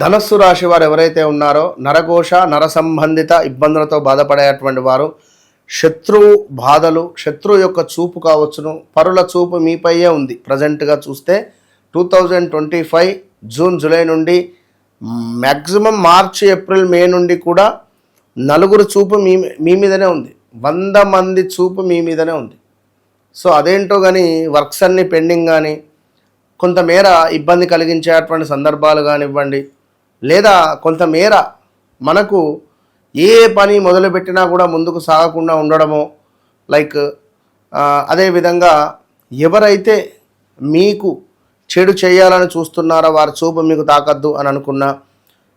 ధనస్సు రాశి వారు ఎవరైతే ఉన్నారో నరఘోష నర సంబంధిత ఇబ్బందులతో బాధపడేటువంటి వారు, శత్రువు బాధలు, శత్రువు యొక్క చూపు కావచ్చును, పరుల చూపు మీపైయే ఉంది. ప్రజెంట్గా చూస్తే 2025 జూన్ జూలై నుండి మ్యాక్సిమం మార్చి ఏప్రిల్ మే నుండి కూడా నలుగురు చూపు మీ మీదనే ఉంది. 100 మంది చూపు మీ మీదనే ఉంది. సో అదేంటో కానీ వర్క్స్ అన్నీ పెండింగ్ కానీ, కొంతమేర ఇబ్బంది కలిగించేటువంటి సందర్భాలు కానివ్వండి, లేదా కొంతమేర మనకు ఏ పని మొదలుపెట్టినా కూడా ముందుకు సాగకుండా ఉండడమో, లైక్ అదేవిధంగా ఎవరైతే మీకు చెడు చేయాలని చూస్తున్నారో వారి చూపు మీకు తాకద్దు అని అనుకున్నా,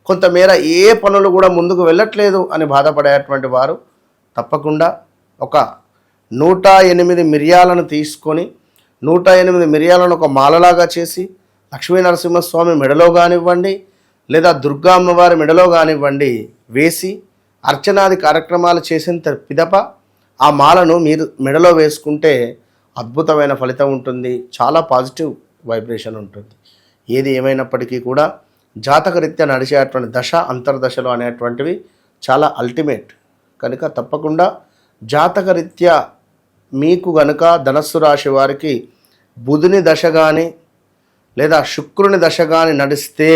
కొంతమేర ఏ పనులు కూడా ముందుకు వెళ్ళట్లేదు అని బాధపడేటువంటి వారు తప్పకుండా ఒక 108 మిరియాలను తీసుకొని 108 మిరియాలను ఒక మాలలాగా చేసి లక్ష్మీ నరసింహస్వామి మెడలో కానివ్వండి, లేదా దుర్గా అమ్మవారి మెడలో కానివ్వండి వేసి అర్చనాది కార్యక్రమాలు చేసిన పిదప ఆ మాలను మీరు మెడలో వేసుకుంటే అద్భుతమైన ఫలితం ఉంటుంది. చాలా పాజిటివ్ వైబ్రేషన్ ఉంటుంది. ఏది ఏమైనప్పటికీ కూడా జాతకరీత్యా నడిచేటువంటి దశ అంతర్దశలు అనేటువంటివి చాలా అల్టిమేట్ కనుక తప్పకుండా జాతకరీత్యా మీకు గనుక ధనస్సు రాశి వారికి బుధుని దశ కానీ లేదా శుక్రుని దశ కానీ నడిస్తే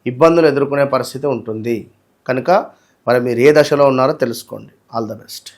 ఇబ్బందులు ఎదుర్కొనే పరిస్థితి ఉంటుంది. కనుక మరి మీరు ఏ దశలో ఉన్నారో తెలుసుకోండి. All the best.